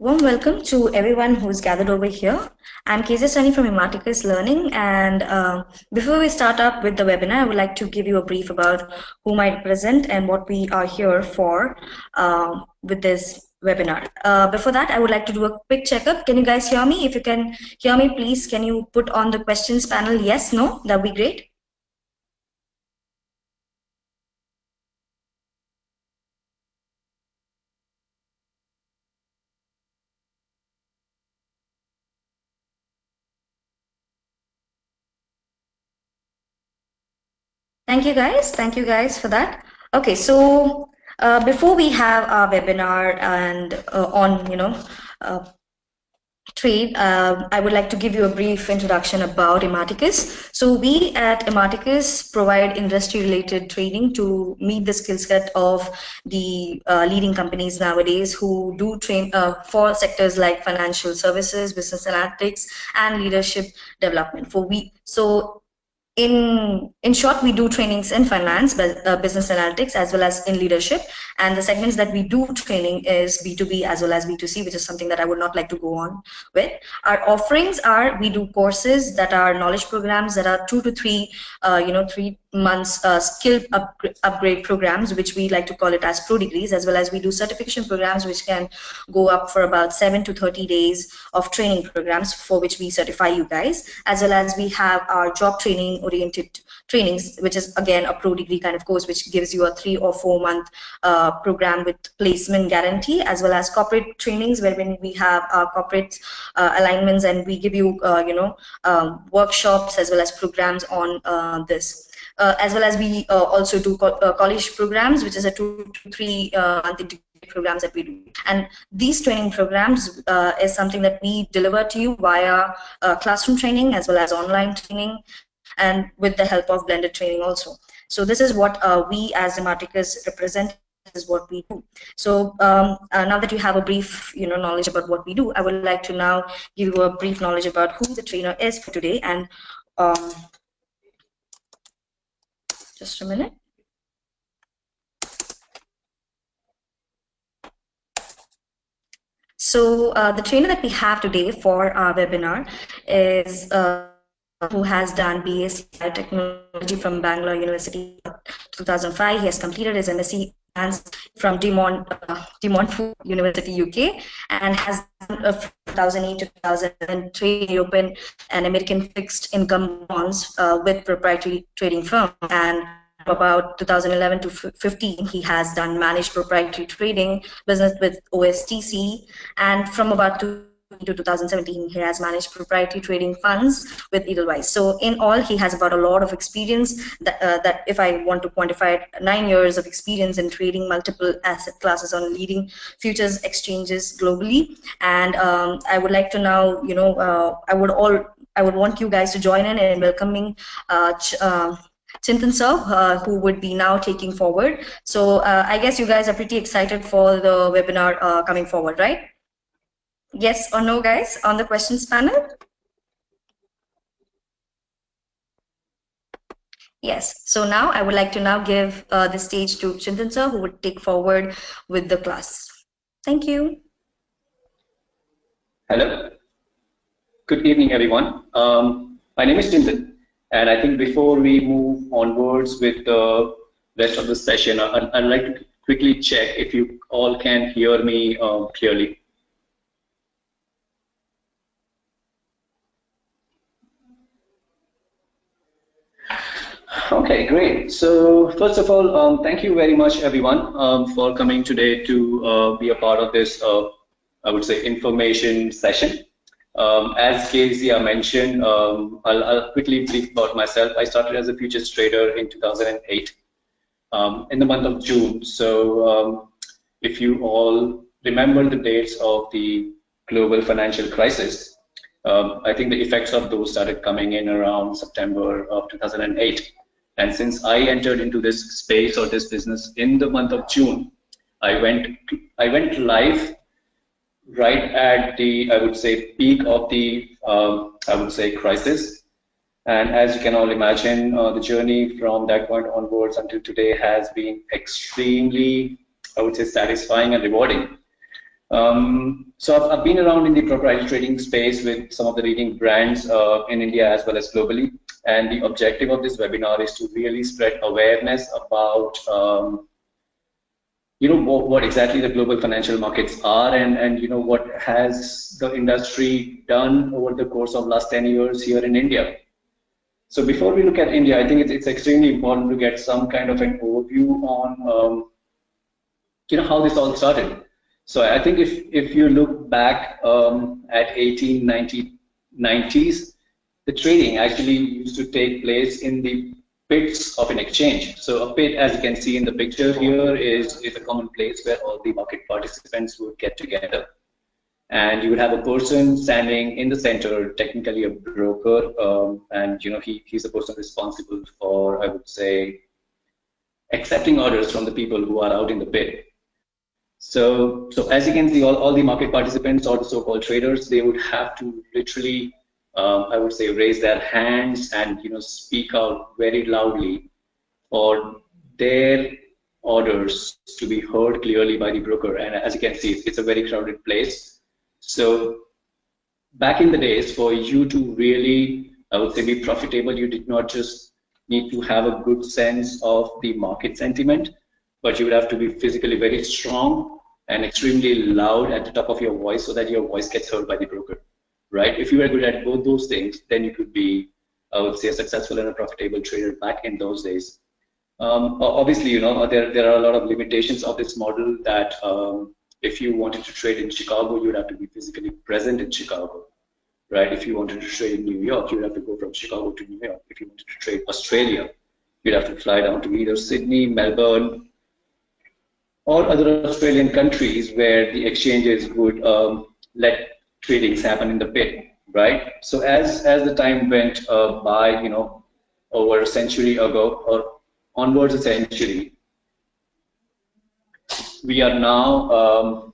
Warm welcome to everyone who's gathered over here. I'm Kezia Sunny from Ematicus Learning, and before we start up with the webinar, I would like to give you a brief about whom I represent and what we are here for with this webinar. Before that, I would like to do a quick checkup. Can you guys hear me? If you can hear me, please, can you put on the questions panel? Yes, no? That would be great. Thank you guys. Thank you guys for that. Okay, so before we have our webinar and on, trade, I would like to give you a brief introduction about Ematicus. So we at Ematicus provide industry-related training to meet the skill set of the leading companies nowadays who do train for sectors like financial services, business analytics, and leadership development. In short, we do trainings in finance, business analytics, as well as in leadership. And the segments that we do training is B2B as well as B2C, which is something that I would not like to go on with. Our offerings are, we do courses that are knowledge programs that are 2 to 3, 3 months skill upgrade programs, which we like to call it as pro degrees, as well as we do certification programs, which can go up for about 7 to 30 days of training programs for which we certify you guys, as well as we have our job training oriented trainings, which is again a pro degree kind of course, which gives you a 3 or 4 month program with placement guarantee, as well as corporate trainings wherein we have our corporate alignments and we give you workshops as well as programs on this. As well as we also do college programs, which is a 2 to 3 month programs that we do. And these training programs is something that we deliver to you via classroom training as well as online training, and with the help of blended training also. So this is what we as Ematicus represent, is what we do. So now that you have a brief knowledge about what we do, I would like to now give you a brief knowledge about who the trainer is for today. And just a minute. So the trainer that we have today for our webinar is who has done BSc Biotechnology from Bangalore University 2005. He has completed his MSc from De Montfort University, UK, and has done from 2008 to 2003 European and American fixed income bonds with proprietary trading firm. And about 2011 to 15, he has done managed proprietary trading business with OSTC, and from about to 2017, he has managed proprietary trading funds with Edelweiss. So in all, he has about a lot of experience that if I want to quantify it, 9 years of experience in trading multiple asset classes on leading futures exchanges globally. And I would like to now, I would want you guys to join in welcoming Chintan sir, who would be now taking forward. So I guess you guys are pretty excited for the webinar coming forward, right? Yes or no, guys, on the questions panel? Yes. So now I would like to now give the stage to Chintan sir, who would take forward with the class. Thank you. Hello. Good evening, everyone. My name is Chintan, and I think before we move onwards with the rest of the session, I'd like to quickly check if you all can hear me clearly. Okay, great. So first of all, thank you very much, everyone, for coming today to be a part of this, I would say, information session. As Kezia mentioned, I'll quickly brief about myself. I started as a futures trader in 2008, in the month of June. So if you all remember the dates of the global financial crisis, I think the effects of those started coming in around September of 2008. And since I entered into this space or this business in the month of June, I went live right at the, I would say, peak of the, I would say, crisis. And as you can all imagine, the journey from that point onwards until today has been extremely, I would say, satisfying and rewarding. So I've been around in the proprietary trading space with some of the leading brands in India as well as globally. And the objective of this webinar is to really spread awareness about what exactly the global financial markets are, and what has the industry done over the course of last 10 years here in India. So before we look at India, I think it's extremely important to get some kind of an overview on how this all started. So I think if you look back at 1890s, the trading actually used to take place in the pits of an exchange. So a pit, as you can see in the picture here, is a common place where all the market participants would get together. And you would have a person standing in the center, technically a broker, and he's the person responsible for, I would say, accepting orders from the people who are out in the pit. So as you can see, all the market participants or the so-called traders, they would have to literally, I would say, raise their hands and speak out very loudly for their orders to be heard clearly by the broker. And as you can see, it's a very crowded place. So back in the days, for you to really, I would say, be profitable, you did not just need to have a good sense of the market sentiment, but you would have to be physically very strong and extremely loud at the top of your voice so that your voice gets heard by the broker, right? If you were good at both those things, then you could be, I would say, a successful and a profitable trader back in those days. Obviously, there are a lot of limitations of this model that if you wanted to trade in Chicago, you would have to be physically present in Chicago, right? If you wanted to trade in New York, you would have to go from Chicago to New York. If you wanted to trade Australia, you'd have to fly down to either Sydney, Melbourne, or other Australian countries where the exchanges would let tradings happen in the pit, right? So as the time went by, over a century ago or onwards a century, we are now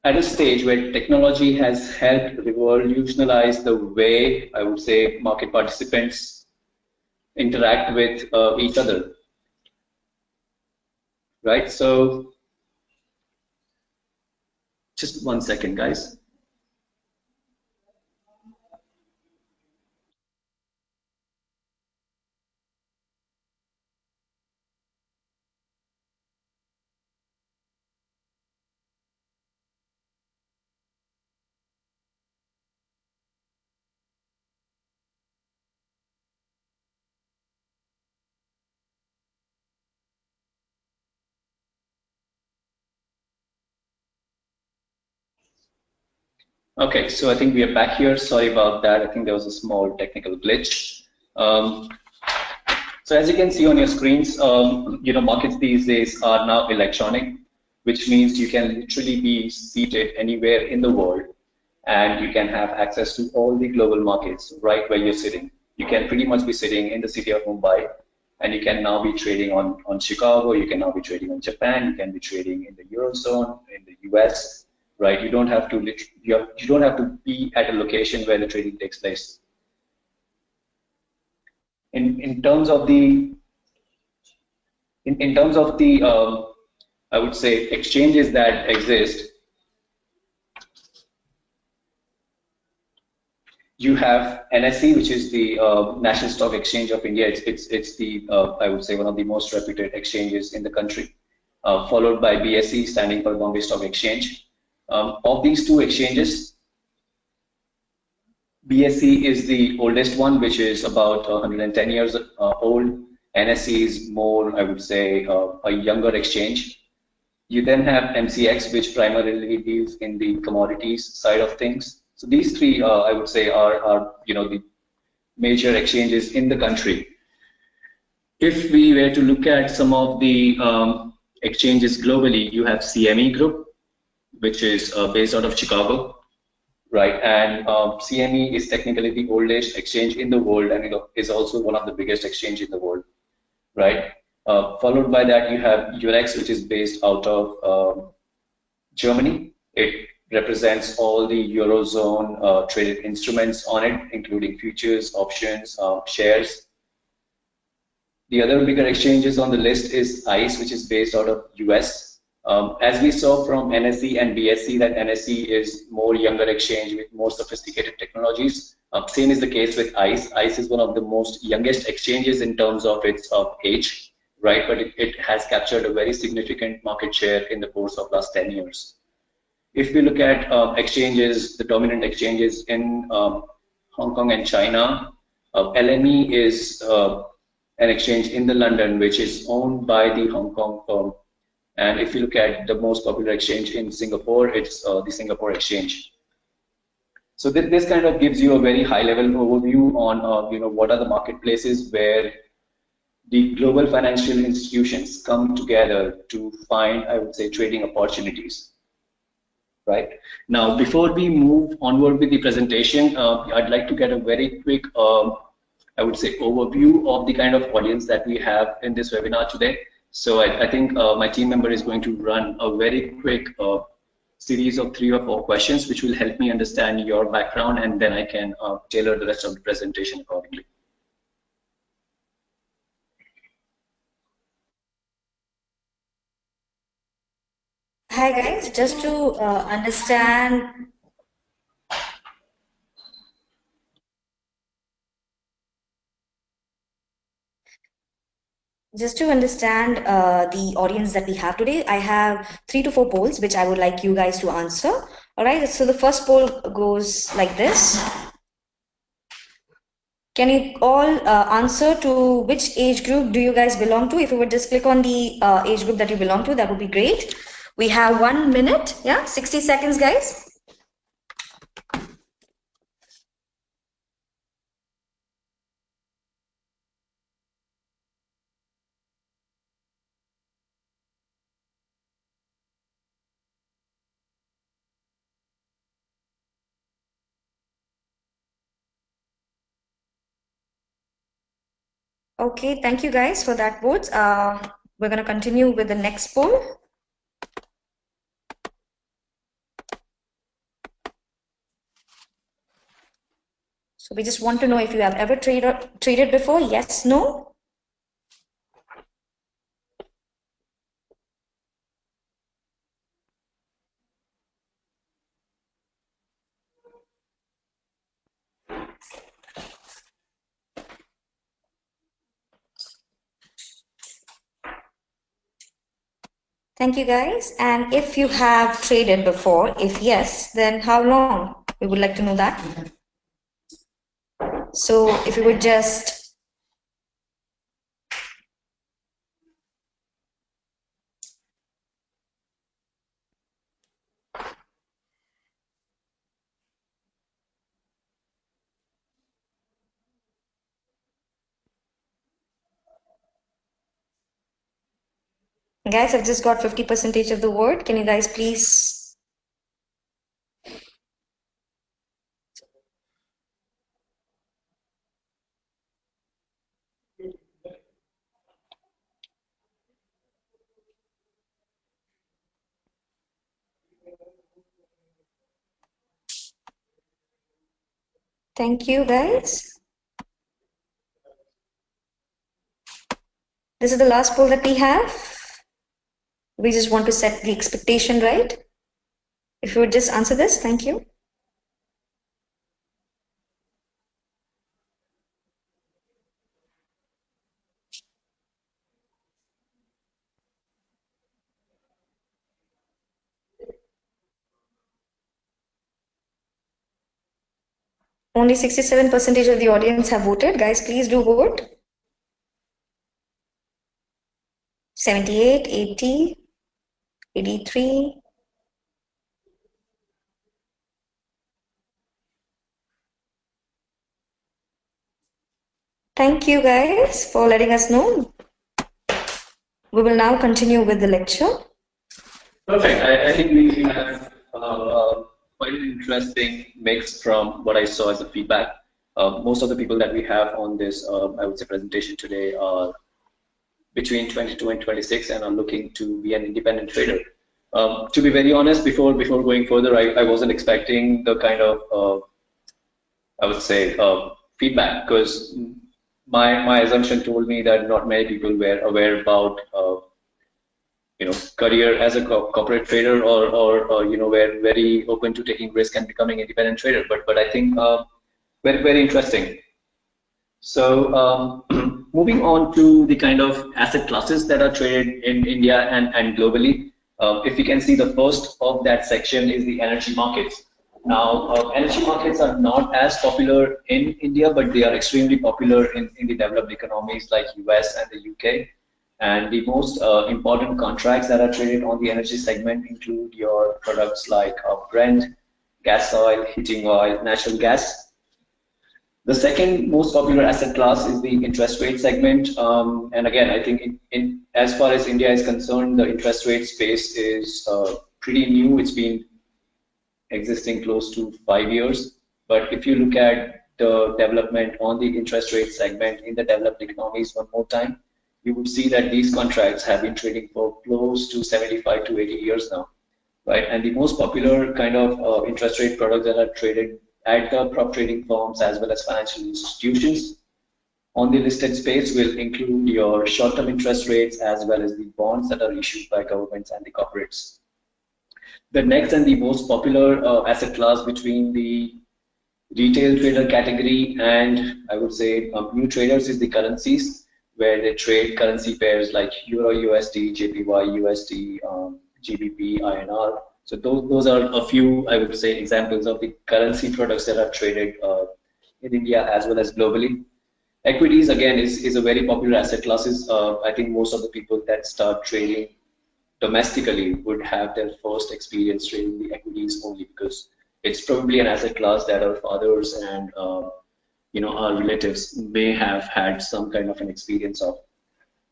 at a stage where technology has helped revolutionize the way, I would say, market participants interact with each other. Right, so just 1 second, guys. Okay, so I think we are back here. Sorry about that. I think there was a small technical glitch. So as you can see on your screens, markets these days are now electronic, which means you can literally be seated anywhere in the world and you can have access to all the global markets right where you're sitting. You can pretty much be sitting in the city of Mumbai and you can now be trading on Chicago, you can now be trading on Japan, you can be trading in the Eurozone, in the US, right? You don't have to be at a location where the trading takes place. In terms of the I would say exchanges that exist, you have NSE, which is the National Stock Exchange of India. It's the I would say one of the most reputed exchanges in the country, followed by BSE, standing for Bombay Stock Exchange. Of these two exchanges, BSE is the oldest one, which is about 110 years old. NSE is more, I would say, a younger exchange. You then have MCX, which primarily deals in the commodities side of things. So these three, I would say, are the major exchanges in the country. If we were to look at some of the exchanges globally, you have CME Group, which is based out of Chicago, right? And CME is technically the oldest exchange in the world, and it is also one of the biggest exchange in the world, right? Followed by that, you have Eurex, which is based out of Germany. It represents all the Eurozone traded instruments on it, including futures, options, shares. The other bigger exchanges on the list is ICE, which is based out of US. As we saw from NSE and BSE, that NSE is more younger exchange with more sophisticated technologies. Same is the case with ICE. ICE is one of the most youngest exchanges in terms of its age, right? But it has captured a very significant market share in the course of last 10 years. If we look at exchanges, the dominant exchanges in Hong Kong and China, LME is an exchange in the London, which is owned by the Hong Kong firm. And if you look at the most popular exchange in Singapore, it's the Singapore Exchange. So this kind of gives you a very high-level overview on what are the marketplaces where the global financial institutions come together to find, I would say, trading opportunities. Right now, before we move onward with the presentation, I'd like to get a very quick, I would say, overview of the kind of audience that we have in this webinar today. So I think my team member is going to run a very quick series of 3 or 4 questions, which will help me understand your background, and then I can tailor the rest of the presentation accordingly. Hi guys, just to understand. Just to understand the audience that we have today, I have 3 to 4 polls which I would like you guys to answer. All right, so the first poll goes like this. Can you all answer to which age group do you guys belong to? If you would just click on the age group that you belong to, that would be great. We have 1 minute, yeah, 60 seconds, guys. Okay, thank you guys for that vote. We're going to continue with the next poll. So we just want to know if you have ever traded before. Yes, no? Thank you guys. And if you have traded before, if yes, then how long? We would like to know that. So if you would just guys, I've just got 50% of the word. Can you guys please? Thank you guys. This is the last poll that we have. We just want to set the expectation right. If you would just answer this, thank you. Only 67% of the audience have voted. Guys, please do vote. 78, 80, 83. Thank you guys for letting us know. We will now continue with the lecture. Perfect. I think we have quite an interesting mix from what I saw as the feedback. Most of the people that we have on this, I would say, presentation today are between 22 and 26 and are looking to be an independent trader. To be very honest, before going further, I wasn't expecting the kind of, I would say, feedback, because my assumption told me that not many people were aware about career as a corporate trader, or you know, we're very open to taking risk and becoming independent trader. But I think very interesting. So moving on to the kind of asset classes that are traded in India and globally, if you can see, the first of that section is the energy markets. Now, energy markets are not as popular in India, but they are extremely popular in the developed economies like US and the UK. And the most important contracts that are traded on the energy segment include your products like Brent, gas oil, heating oil, natural gas. The second most popular asset class is the interest rate segment. And again, I think as far as India is concerned, the interest rate space is pretty new. It's been existing close to 5 years. But if you look at the development on the interest rate segment in the developed economies one more time, you would see that these contracts have been trading for close to 75 to 80 years now, right? And the most popular kind of interest rate products that are traded at the prop trading firms as well as financial institutions on the listed space will include your short-term interest rates as well as the bonds that are issued by governments and the corporates. The next and the most popular asset class between the retail trader category and I would say new traders is the currencies, where they trade currency pairs like Euro USD, JPY USD, GBP, INR. So those are a few, I would say, examples of the currency products that are traded in India as well as globally. Equities, again, is a very popular asset classes. I think most of the people that start trading domestically would have their first experience trading the equities only because it's probably an asset class that our fathers and you know, our relatives may have had some kind of an experience of.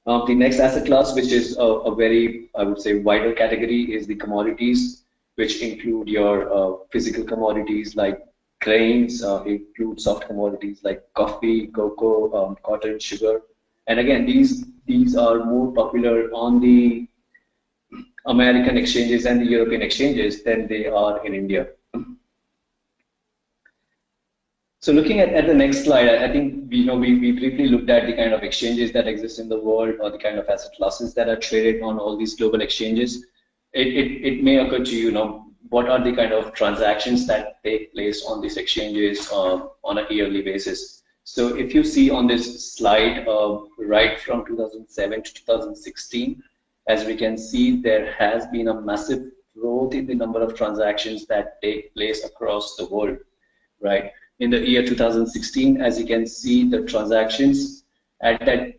The next asset class, which is a very, I would say, wider category, is the commodities, which include your physical commodities like grains, include soft commodities like coffee, cocoa, cotton, sugar. And again, these are more popular on the American exchanges and the European exchanges than they are in India. So looking at the next slide, I think we briefly looked at the kind of exchanges that exist in the world or the kind of asset classes that are traded on all these global exchanges. It may occur to you, what are the kind of transactions that take place on these exchanges on a yearly basis. So if you see on this slide, right from 2007 to 2016, as we can see, there has been a massive growth in the number of transactions that take place across the world, right? In the year 2016, as you can see, the transactions at that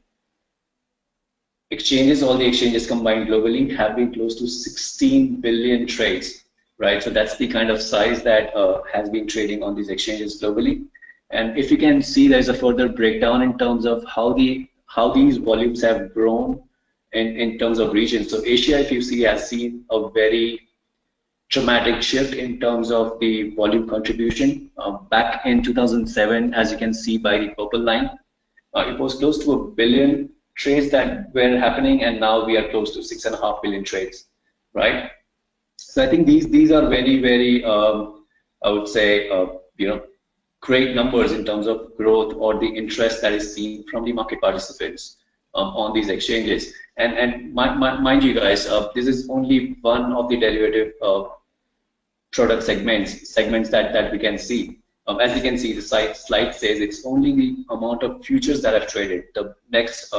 exchanges, all the exchanges combined globally, have been close to 16 billion trades, right? So that's the kind of size that has been trading on these exchanges globally. And if you can see, there's a further breakdown in terms of how these volumes have grown in terms of regions. So Asia, if you see, has seen a very dramatic shift in terms of the volume contribution. Back in 2007, as you can see by the purple line, it was close to 1 billion trades that were happening, and now we are close to 6.5 billion trades, right? So I think these are very I would say great numbers in terms of growth or the interest that is seen from the market participants on these exchanges. And mind you guys, this is only one of the derivative product segments that we can see. As you can see, the slide says it's only the amount of futures that are traded. The next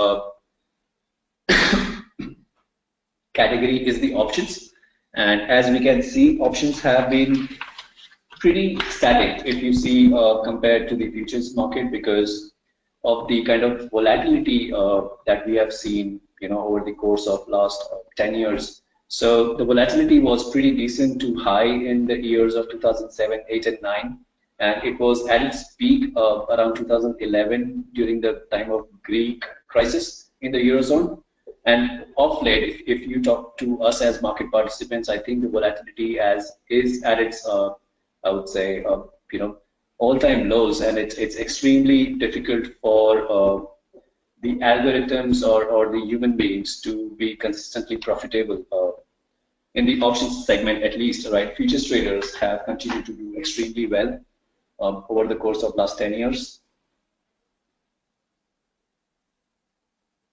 category is the options. And as we can see, options have been pretty static if you see compared to the futures market because of the kind of volatility that we have seen over the course of last 10 years. So the volatility was pretty decent to high in the years of 2007, 8, and 9. And it was at its peak around 2011 during the time of Greek crisis in the Eurozone. And of late, if you talk to us as market participants, I think the volatility is at its, I would say, all-time lows, and it's extremely difficult for the algorithms or the human beings to be consistently profitable in the options segment, at least, right? Futures traders have continued to do extremely well over the course of last 10 years.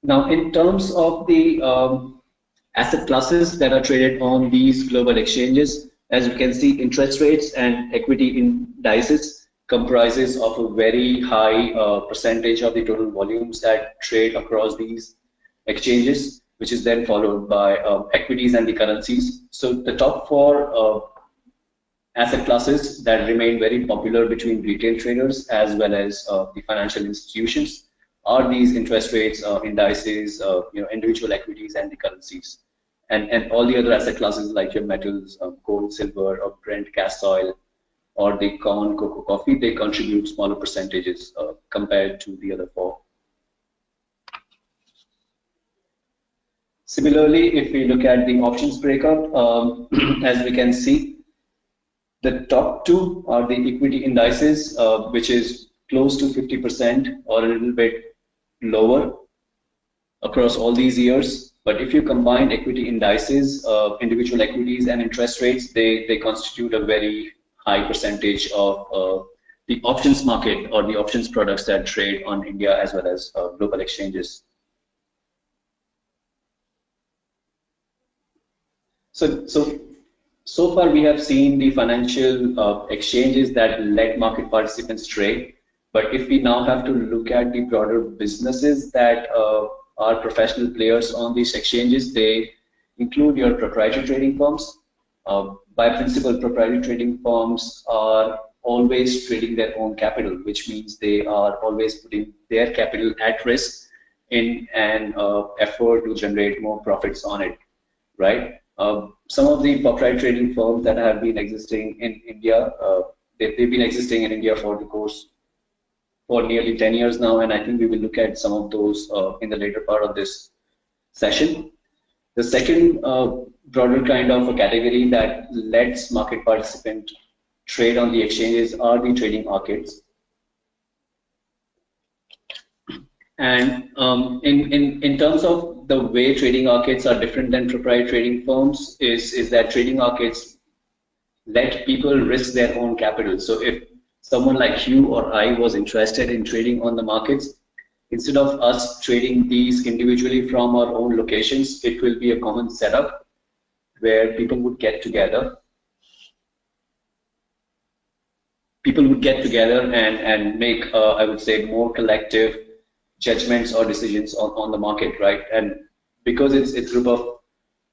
Now, in terms of the Asset classes that are traded on these global exchanges, as you can see, interest rates and equity indices comprises of a very high percentage of the total volumes that trade across these exchanges, which is then followed by equities and the currencies. So the top four asset classes that remain very popular between retail traders as well as the financial institutions are these interest rates, indices, individual equities, and the currencies. And all the other asset classes like your metals, gold, silver, or Brent gas oil, or the corn, cocoa, coffee, they contribute smaller percentages compared to the other four. Similarly, if we look at the options breakup, as we can see, the top two are the equity indices, which is close to 50% or a little bit lower across all these years. But if you combine equity indices, individual equities, and interest rates, they constitute a very high percentage of the options market or the options products that trade on India as well as global exchanges. So far we have seen the financial exchanges that let market participants trade. But if we now have to look at the broader businesses that are professional players on these exchanges, they include your proprietary trading firms. By principle, proprietary trading firms are always trading their own capital, which means they are always putting their capital at risk in an effort to generate more profits on it, right? Some of the proprietary trading firms that have been existing in India, they've been existing in India for the course for nearly 10 years now, and I think we will look at some of those in the later part of this session. The second broader kind of a category that lets market participants trade on the exchanges are the trading arcades. And in terms of the way trading arcades are different than proprietary trading firms is that trading arcades let people risk their own capital. So if someone like you or I was interested in trading on the markets, instead of us trading these individually from our own locations, it will be a common setup where people would get together. People would get together and make, I would say, more collective judgments or decisions on the market, right? And because it's a group of,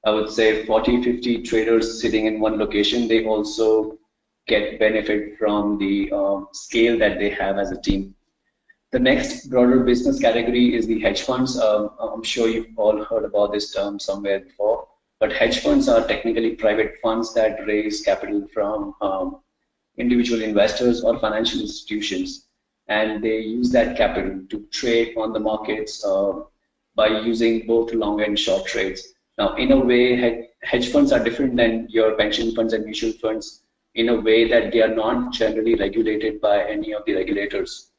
I would say, 40, 50 traders sitting in one location, they also get benefit from the scale that they have as a team. The next broader business category is the hedge funds. I'm sure you've all heard about this term somewhere before, but hedge funds are technically private funds that raise capital from individual investors or financial institutions, and they use that capital to trade on the markets by using both long and short trades. Now, in a way, hedge funds are different than your pension funds and mutual funds in a way that they are not generally regulated by any of the regulators.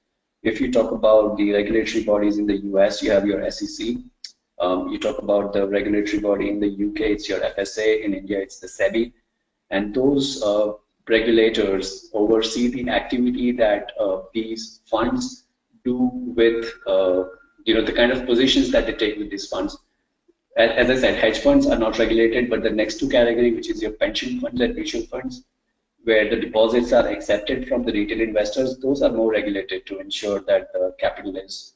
If you talk about the regulatory bodies in the US, you have your SEC. You talk about the regulatory body in the UK, it's your FSA. In India, it's the SEBI. And those regulators oversee the activity that these funds do with the kind of positions that they take with these funds. As I said, hedge funds are not regulated, but the next two category, which is your pension funds and mutual funds, where the deposits are accepted from the retail investors, those are more regulated to ensure that the capital is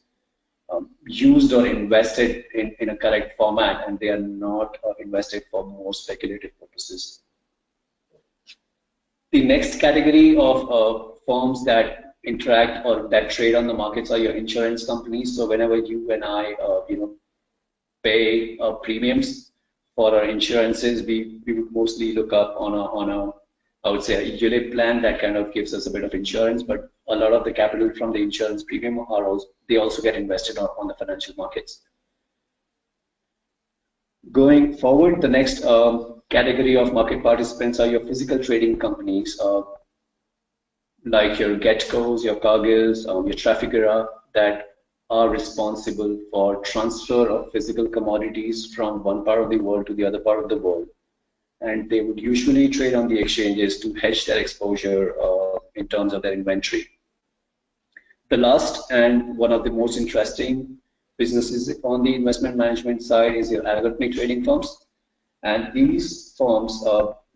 used or invested in a correct format, and they are not invested for more speculative purposes. The next category of firms that interact or that trade on the markets are your insurance companies. So whenever you and I, pay premiums for our insurances, we would mostly look up on a I would say a ULIP plan that kind of gives us a bit of insurance, but a lot of the capital from the insurance premium are also get invested on the financial markets. Going forward, the next category of market participants are your physical trading companies, like your Getcos, your Cargills, your Trafigura, that are responsible for transfer of physical commodities from one part of the world to the other part of the world. And they would usually trade on the exchanges to hedge their exposure in terms of their inventory. The last and one of the most interesting businesses on the investment management side is your algorithmic trading firms. And these firms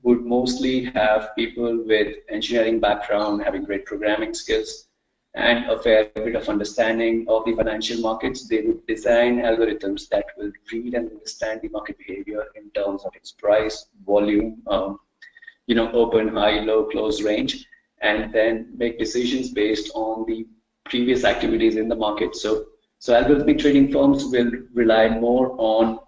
would mostly have people with engineering background, having great programming skills, and a fair bit of understanding of the financial markets. They would design algorithms that will read and understand the market behavior in terms of its price, volume, open, high, low, close range, and then make decisions based on the previous activities in the market. So algorithmic trading firms will rely more on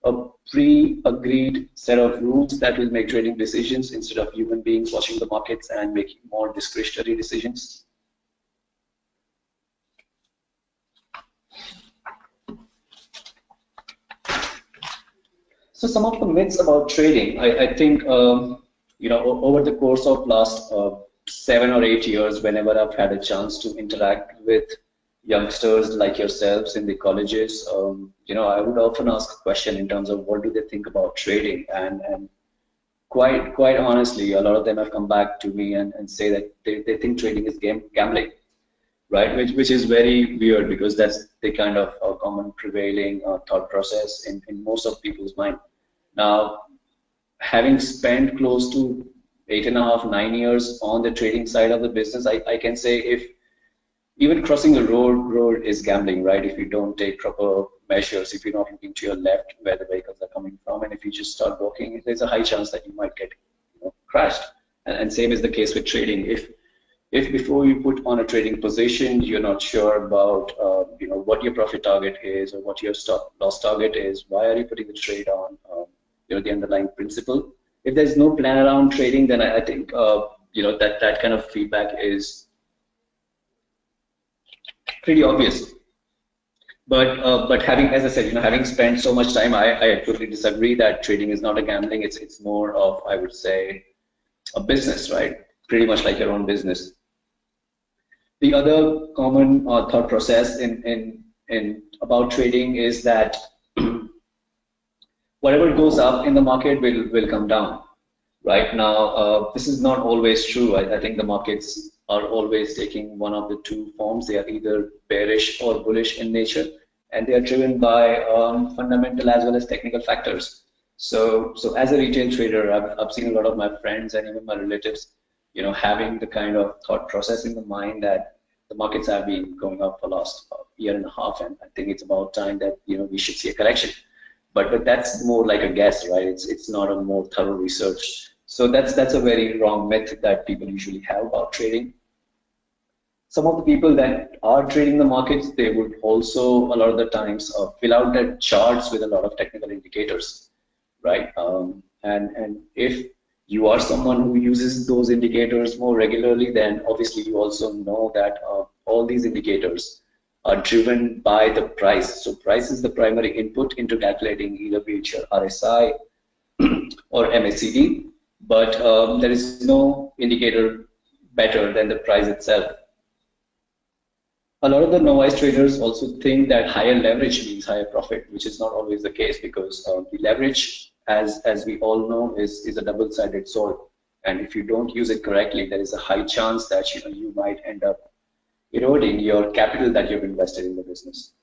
a pre-agreed set of rules that will make trading decisions instead of human beings watching the markets and making more discretionary decisions. So some of the myths about trading, I think, over the course of last 7 or 8 years, whenever I've had a chance to interact with youngsters like yourselves in the colleges, I would often ask a question in terms of what do they think about trading, and quite honestly, a lot of them have come back to me and say that they think trading is gambling, right? Which is very weird because that's the kind of common prevailing thought process in most of people's mind. Now, having spent close to 8.5, 9 years on the trading side of the business, I can say if even crossing a road is gambling, right? If you don't take proper measures, if you're not looking to your left where the vehicles are coming from, and if you just start walking, there's a high chance that you might get crashed. And same is the case with trading. If before you put on a trading position, you're not sure about what your profit target is or what your stop loss target is, why are you putting the trade on? The underlying principle. If there's no plan around trading, then I think that kind of feedback is pretty obvious. But having, as I said, having spent so much time, I totally disagree that trading is not a gambling. It's more of, I would say, a business, right? Pretty much like your own business. The other common thought process in about trading is that whatever goes up in the market will come down. Right now, this is not always true. I think the markets are always taking one of the two forms. They are either bearish or bullish in nature, and they are driven by fundamental as well as technical factors. So as a retail trader, I've seen a lot of my friends and even my relatives, having the kind of thought process in the mind that the markets have been going up for the last year and a half, and I think it's about time that we should see a correction. But that's more like a guess, right? It's not a more thorough research. So that's a very wrong myth that people usually have about trading. Some of the people that are trading the markets, they would also a lot of the times fill out their charts with a lot of technical indicators, right? And if you are someone who uses those indicators more regularly, then obviously you also know that all these indicators are driven by the price. So price is the primary input into calculating either be it your RSI or MACD, but there is no indicator better than the price itself. A lot of the novice traders also think that higher leverage means higher profit, which is not always the case because the leverage, as we all know, is a double-sided sword. And if you don't use it correctly, there is a high chance that you might end up eroding your capital that you've invested in the business.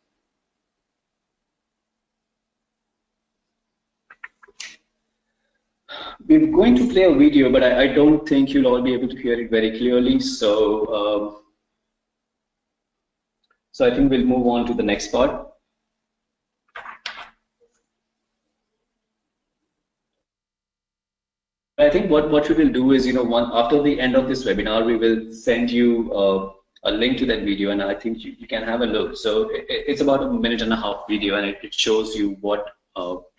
We're going to play a video, but I don't think you'll all be able to hear it very clearly. So I think we'll move on to the next part. I think what we will do is, after the end of this webinar, we will send you a link to that video, and I think you can have a look. So it's about a 1.5-minute video, and it shows you what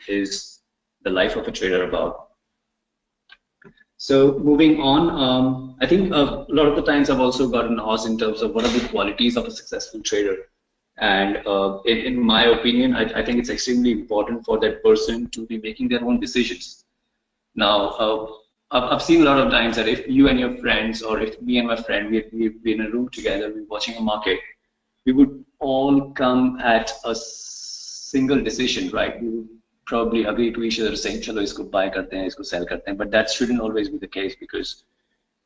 is the life of a trader about. So moving on, I think a lot of the times I've also gotten asked in terms of what are the qualities of a successful trader. And in my opinion, I think it's extremely important for that person to be making their own decisions. Now, I've seen a lot of times that if you and your friends, or if me and my friend, we've been in a room together, we're watching a market, we would all come at a single decision, right? We would probably agree to each other saying, chalo, isko buy karte hain, isko sell karte hain. But that shouldn't always be the case, because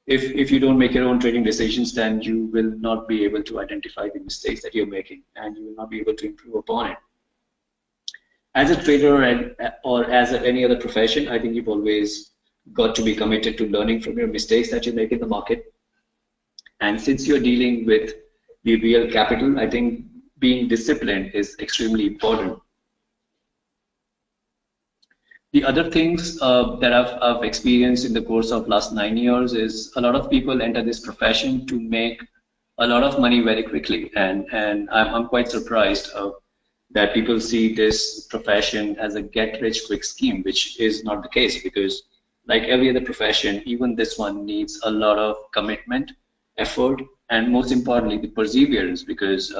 if you don't make your own trading decisions, then you will not be able to identify the mistakes that you're making, and you will not be able to improve upon it. as a trader or as any other profession, I think you've always got to be committed to learning from your mistakes that you make in the market. And since you're dealing with the real capital, I think being disciplined is extremely important. The other things that I've experienced in the course of last 9 years is a lot of people enter this profession to make a lot of money very quickly, and I'm quite surprised that people see this profession as a get-rich-quick scheme, which is not the case, because like every other profession, even this one needs a lot of commitment, effort, and most importantly, the perseverance, because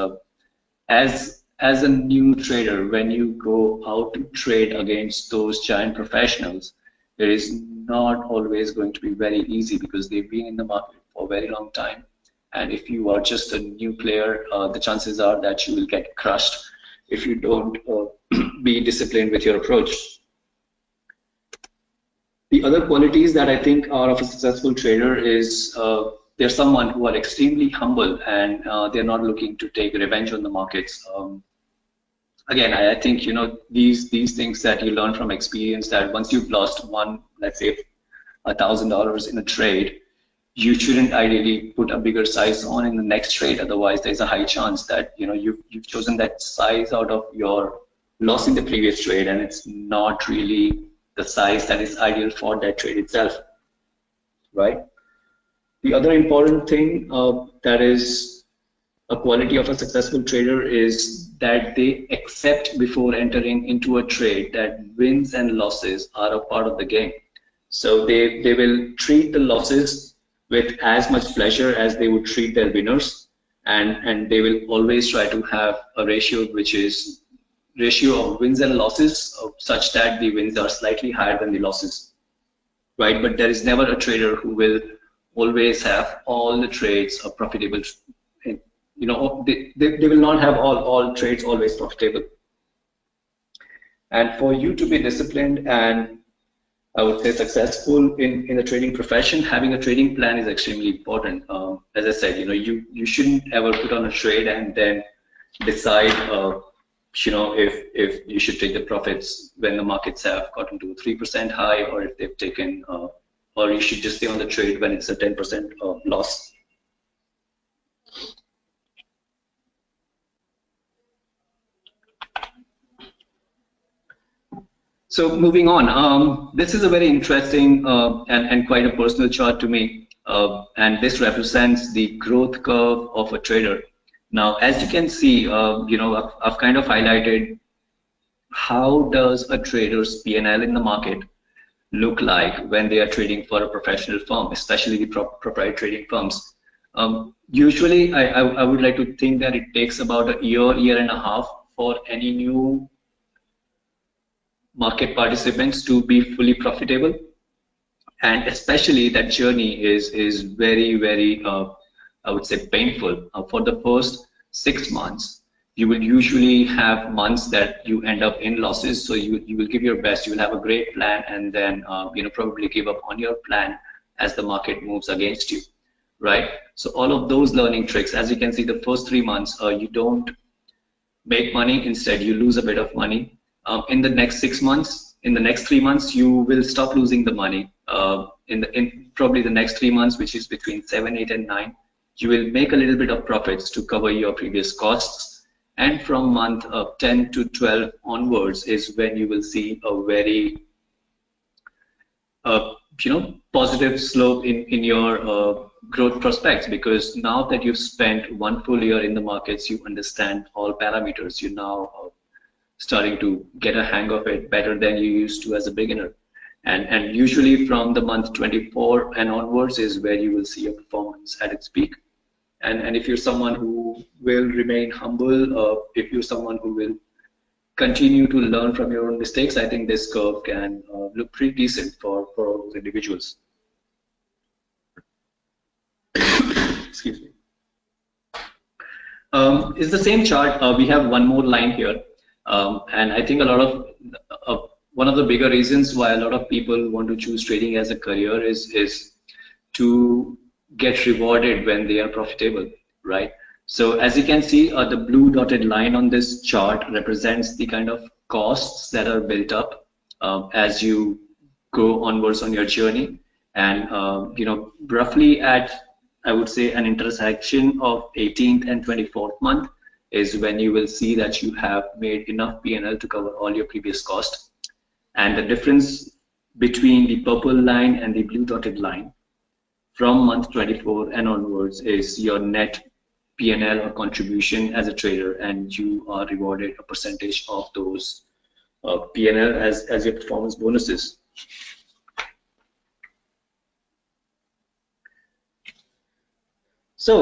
as a new trader, when you go out to trade against those giant professionals, it is not always going to be very easy because they've been in the market for a very long time. And if you are just a new player, the chances are that you will get crushed if you don't be disciplined with your approach. The other qualities that I think are of a successful trader is they're someone who are extremely humble, and they're not looking to take revenge on the markets. Again, I think, you know, these things that you learn from experience, that once you've lost let's say $1,000 in a trade, you shouldn't ideally put a bigger size on in the next trade. Otherwise, there's a high chance that, you know, you've chosen that size out of your loss in the previous trade, and it's not really the size that is ideal for that trade itself, right? The other important thing that is a quality of a successful trader is that they accept before entering into a trade that wins and losses are a part of the game. So they will treat the losses with as much pleasure as they would treat their winners, and they will always try to have a ratio which is ratio of wins and losses such that the wins are slightly higher than the losses, right? But there is never a trader who will always have all the trades are profitable. You know, they will not have all trades always profitable. And for you to be disciplined and I would say successful in the trading profession, having a trading plan is extremely important. As I said, you know, you shouldn't ever put on a trade and then decide, you know, if you should take the profits when the markets have gotten to a 3% high, or if they've taken, or you should just stay on the trade when it's a 10% loss. So moving on, this is a very interesting and quite a personal chart to me, and this represents the growth curve of a trader. Now, as you can see, you know, I've kind of highlighted how does a trader's P&L in the market look like when they are trading for a professional firm, especially the proprietary trading firms. Usually, I would like to think that it takes about a year and a half for any new market participants to be fully profitable, and especially that journey is very I would say painful. For the first 6 months, you will usually have months that you end up in losses, so you will give your best, you will have a great plan, and then you know, probably give up on your plan as the market moves against you, right? So all of those learning tricks, as you can see, the first 3 months you don't make money, instead you lose a bit of money. In the next 6 months, in the next 3 months, you will stop losing the money. In probably the next 3 months, which is between 7, 8, and 9, you will make a little bit of profits to cover your previous costs. And from month 10 to 12 onwards is when you will see a very you know, positive slope in your growth prospects, because now that you've spent 1 full year in the markets, you understand all parameters. You now starting to get a hang of it better than you used to as a beginner, and usually from the month 24 and onwards is where you will see your performance at its peak. And if you're someone who will remain humble, if you're someone who will continue to learn from your own mistakes, I think this curve can look pretty decent for all those individuals. Excuse me. It's the same chart. We have one more line here. And I think a lot of one of the bigger reasons why a lot of people want to choose trading as a career is to get rewarded when they are profitable, right? So as you can see, the blue dotted line on this chart represents the kind of costs that are built up as you go onwards on your journey. And roughly at, I would say, an intersection of 18th and 24th month is when you will see that you have made enough P&L to cover all your previous costs. And the difference between the purple line and the blue dotted line from month 24 and onwards is your net P&L or contribution as a trader, and you are rewarded a percentage of those P&L as your performance bonuses. So,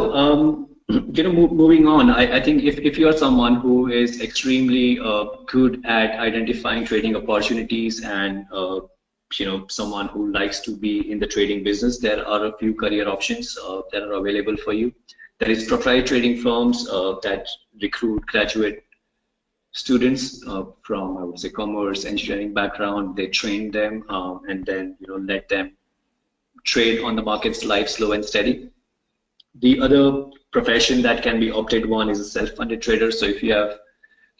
moving on, I think if you are someone who is extremely good at identifying trading opportunities and someone who likes to be in the trading business, there are a few career options that are available for you. There is proprietary trading firms that recruit graduate students from, I would say, commerce, engineering background. They train them and then let them trade on the markets live, slow, and steady. The other profession that can be opted one is a self-funded trader. So if you have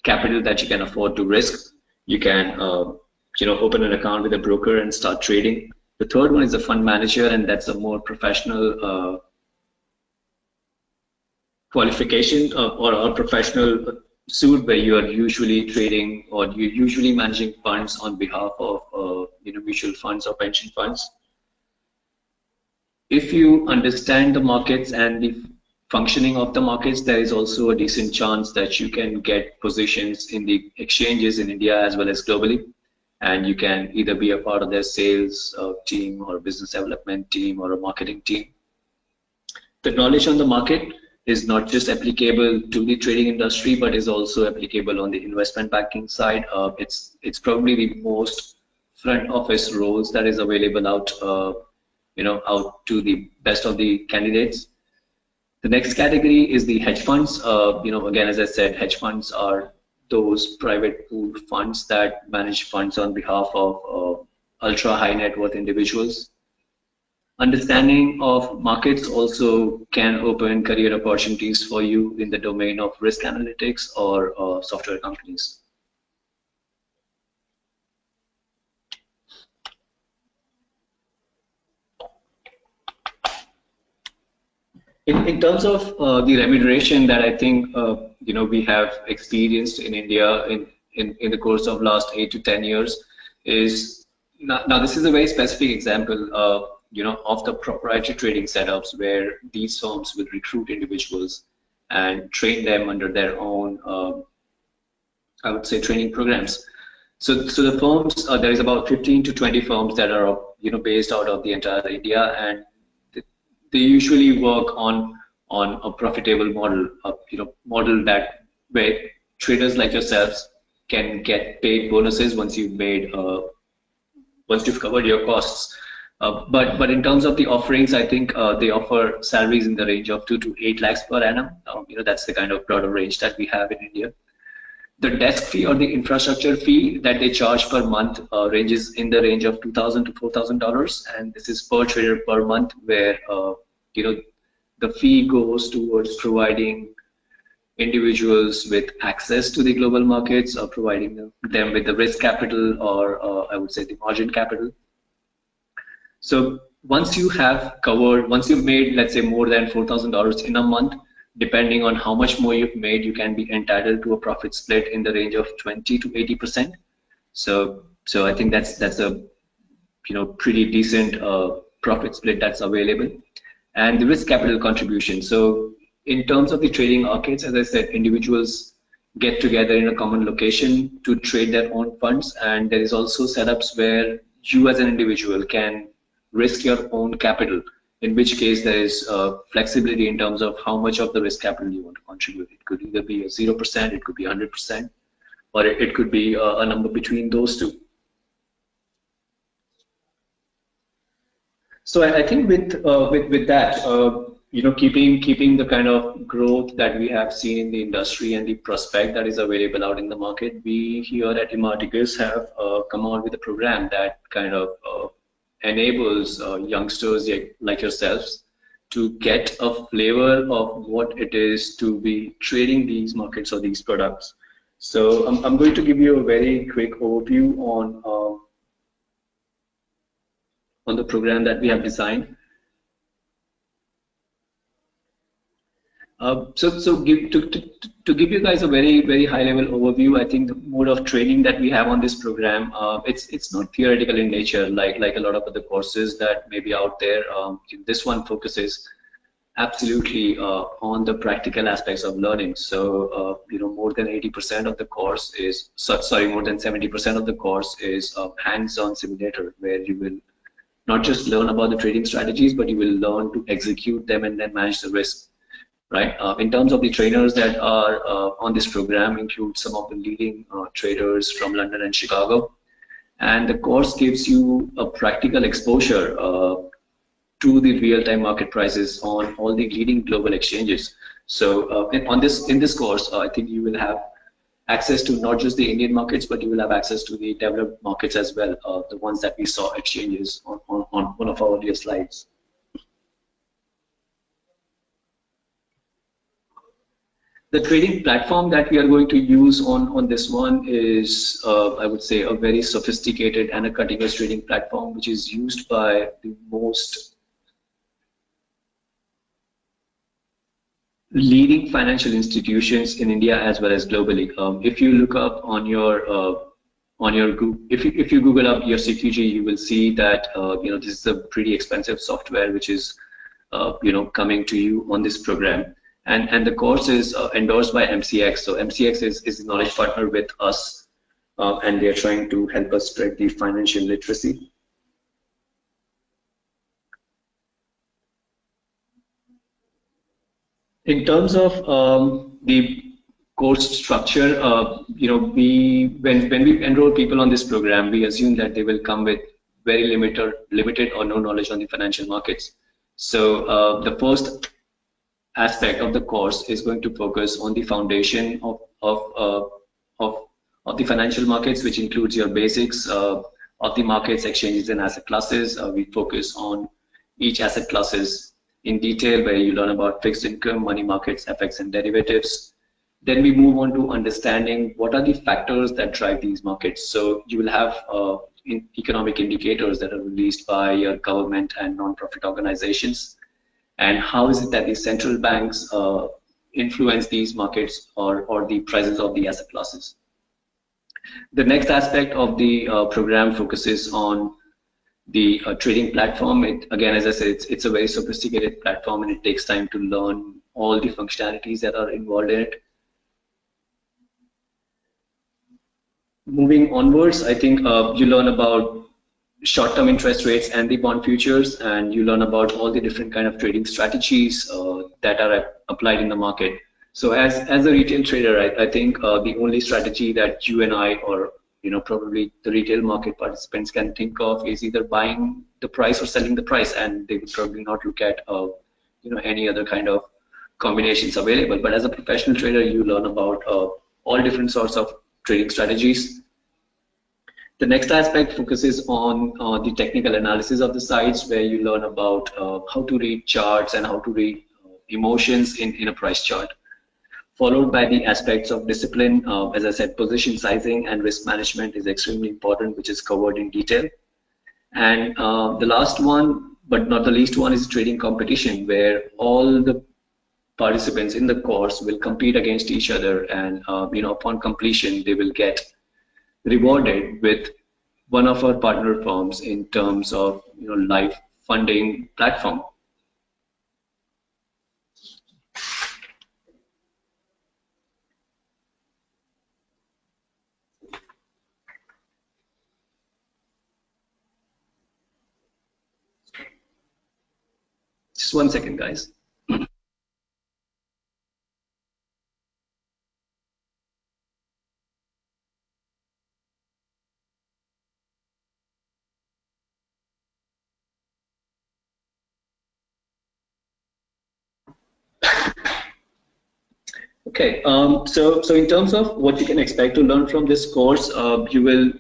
capital that you can afford to risk, you can open an account with a broker and start trading. The third one is a fund manager, and that's a more professional qualification or a professional suit where you are usually trading or you're usually managing funds on behalf of mutual funds or pension funds. If you understand the markets and the functioning of the markets, there is also a decent chance that you can get positions in the exchanges in India as well as globally. And you can either be a part of their sales team or business development team or a marketing team. The knowledge on the market is not just applicable to the trading industry, but is also applicable on the investment banking side. It's probably the most front office roles that is available out out to the best of the candidates. The next category is the hedge funds. Again, as I said, hedge funds are those private pool funds that manage funds on behalf of ultra high net worth individuals. Understanding of markets also can open career opportunities for you in the domain of risk analytics or software companies. In terms of the remuneration that I think we have experienced in India in the course of last 8 to 10 years is now this is a very specific example of the proprietary trading setups where these firms will recruit individuals and train them under their own I would say training programs. So the firms there is about 15 to 20 firms that are based out of the entire India, and they usually work on a profitable model, model that where traders like yourselves can get paid bonuses once you've covered your costs. But in terms of the offerings, I think they offer salaries in the range of 2 to 8 lakhs per annum. That's the kind of broader range that we have in India. The desk fee or the infrastructure fee that they charge per month ranges in the range of $2,000 to $4,000, and this is per trader per month, where the fee goes towards providing individuals with access to the global markets or providing them with the risk capital or I would say the margin capital. So once you've made, let's say, more than $4,000 in a month, depending on how much more you've made, you can be entitled to a profit split in the range of 20 to 80%. So I think that's a pretty decent profit split that's available. And the risk capital contribution. So in terms of the trading markets, as I said, individuals get together in a common location to trade their own funds, and there is also setups where you as an individual can risk your own capital, in which case there is flexibility in terms of how much of the risk capital you want to contribute. It could either be a 0%, it could be 100%, or it could be a number between those two. So I think with that, keeping the kind of growth that we have seen in the industry and the prospect that is available out in the market, we here at Imarticus have come out with a program that kind of enables youngsters like yourselves to get a flavor of what it is to be trading these markets or these products. So I'm going to give you a very quick overview on the program that we have designed. To give you guys a very high level overview, I think the mode of training that we have on this program, it's not theoretical in nature like a lot of other courses that may be out there. This one focuses absolutely on the practical aspects of learning. So more than 80% of the course is more than 70% of the course is hands-on simulator, where you will not just learn about the trading strategies, but you will learn to execute them and then manage the risk. Right. In terms of the trainers that are on this program, include some of the leading traders from London and Chicago, and the course gives you a practical exposure to the real-time market prices on all the leading global exchanges. So in this course, I think you will have access to not just the Indian markets, but you will have access to the developed markets as well, the ones that we saw exchanges on one of our earlier slides. The trading platform that we are going to use on this one is, I would say, a very sophisticated and a cutting-edge trading platform, which is used by the most leading financial institutions in India as well as globally. If you look up on your if you Google up your CQG, you will see that this is a pretty expensive software which is coming to you on this program. And the course is endorsed by MCX. So MCX is a knowledge partner with us, and they are trying to help us spread the financial literacy. In terms of the course structure, when we enroll people on this program, we assume that they will come with very limited or no knowledge on the financial markets. So the first aspect of the course is going to focus on the foundation of the financial markets, which includes your basics of the markets, exchanges, and asset classes. We focus on each asset classes in detail, where you learn about fixed income, money markets, FX, and derivatives. Then we move on to understanding what are the factors that drive these markets. So you will have economic indicators that are released by your government and non-profit organizations. And how is it that the central banks influence these markets or the prices of the asset classes? The next aspect of the program focuses on the trading platform. Again, as I said, it's a very sophisticated platform, and it takes time to learn all the functionalities that are involved in it. Moving onwards, I think you learn about short-term interest rates and the bond futures, and you learn about all the different kind of trading strategies that are applied in the market. So as a retail trader, I think the only strategy that you and I, or probably the retail market participants, can think of is either buying the price or selling the price, and they would probably not look at any other kind of combinations available. But as a professional trader, you learn about all different sorts of trading strategies. The next aspect focuses on the technical analysis of the sites, where you learn about how to read charts and how to read emotions in a price chart, followed by the aspects of discipline. As I said, position sizing and risk management is extremely important, which is covered in detail. And the last one, but not the least one, is trading competition, where all the participants in the course will compete against each other, and upon completion, they will get rewarded with one of our partner firms in terms of live funding platform. Just 1 second, guys. Okay, so in terms of what you can expect to learn from this course, you will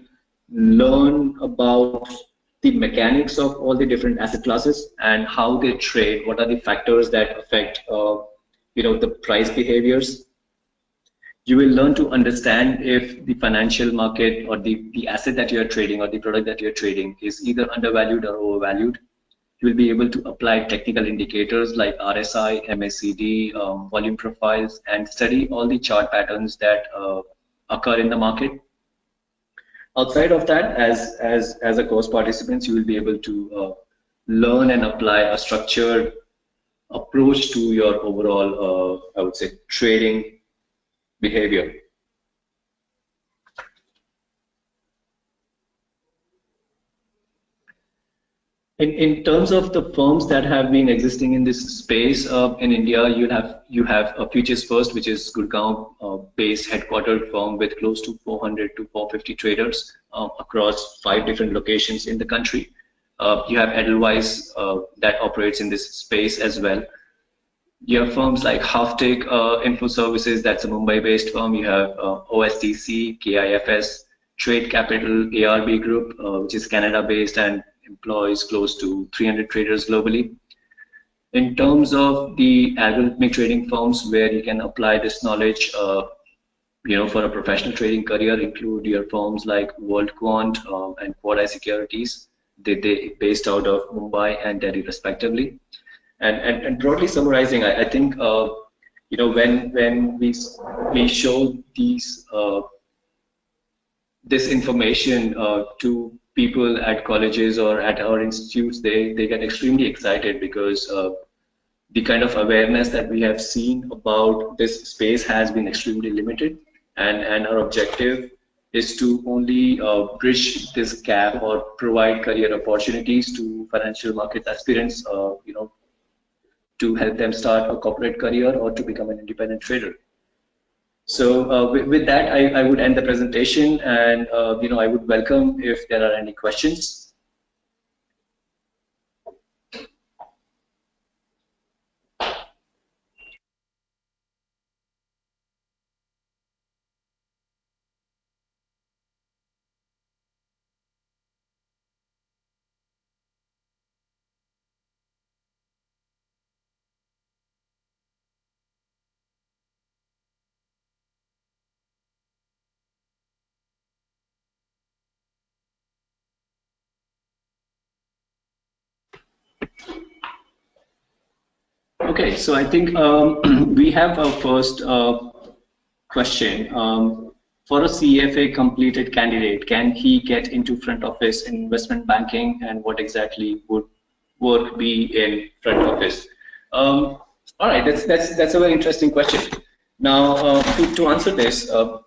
learn about the mechanics of all the different asset classes and how they trade. What are the factors that affect the price behaviors? You will learn to understand if the financial market or the asset that you're trading or the product that you're trading is either undervalued or overvalued. You will be able to apply technical indicators like RSI, MACD, volume profiles, and study all the chart patterns that occur in the market. Outside of that, as a course participant, you will be able to learn and apply a structured approach to your overall, I would say, trading behavior. In terms of the firms that have been existing in this space in India, you have a Futures First, which is Gurgaon based headquartered firm with close to 400 to 450 traders across 5 different locations in the country. You have Edelweiss that operates in this space as well. You have firms like Halftick Info Services, that's a Mumbai-based firm. You have OSDC, KIFS, Trade Capital, ARB Group, which is Canada-based and employs close to 300 traders globally. In terms of the algorithmic trading firms where you can apply this knowledge, for a professional trading career, include your firms like World Quant and Quad Securities. They based out of Mumbai and Delhi respectively. And broadly summarizing, I think when we show this information to people at colleges or at our institutes, they get extremely excited because the kind of awareness that we have seen about this space has been extremely limited, and our objective is to only bridge this gap or provide career opportunities to financial market aspirants, to help them start a corporate career or to become an independent trader. So with that, I would end the presentation, and I would welcome if there are any questions. Okay, so I think we have our first question. For a CFA completed candidate, can he get into front office in investment banking, and what exactly would work be in front office? All right, that's a very interesting question. Now, to answer this, I'd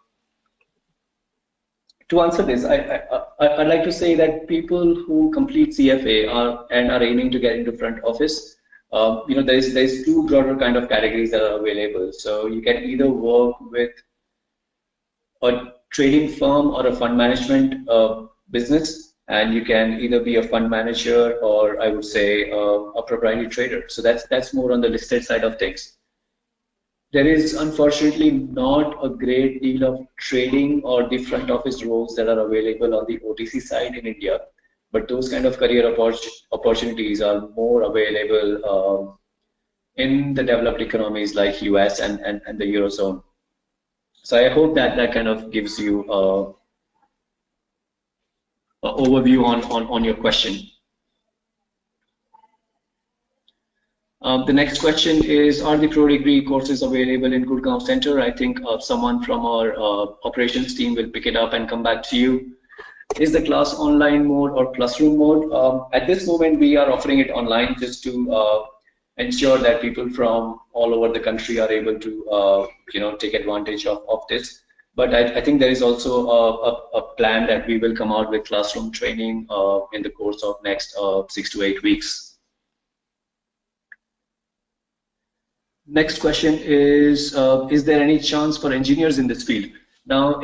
like to say that people who complete CFA are aiming to get into front office. There's 2 broader kind of categories that are available. So you can either work with a trading firm or a fund management business, and you can either be a fund manager or I would say a proprietary trader. So that's more on the listed side of things. There is unfortunately not a great deal of trading or the front office roles that are available on the OTC side in India. But those kind of career opportunities are more available in the developed economies like US and the Eurozone. So I hope that kind of gives you an overview on your question. The next question is, are the pro degree courses available in Gurgaon Center? I think someone from our operations team will pick it up and come back to you. Is the class online mode or classroom mode? At this moment, we are offering it online just to ensure that people from all over the country are able to take advantage of this. But I think there is also a plan that we will come out with classroom training in the course of next 6 to 8 weeks. Next question is there any chance for engineers in this field? Now,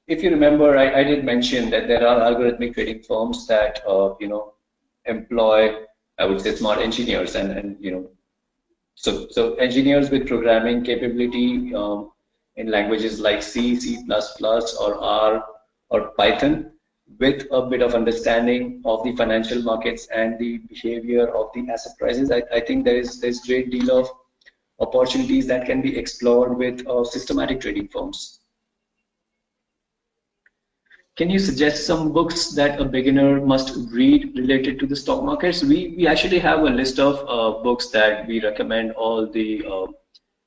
if you remember, I did mention that there are algorithmic trading firms that employ, I would say, smart engineers, and so engineers with programming capability in languages like C, C++, or R or Python, with a bit of understanding of the financial markets and the behavior of the asset prices. I think there's great deal opportunities that can be explored with systematic trading firms. Can you suggest some books that a beginner must read related to the stock markets? We actually have a list of books that we recommend all the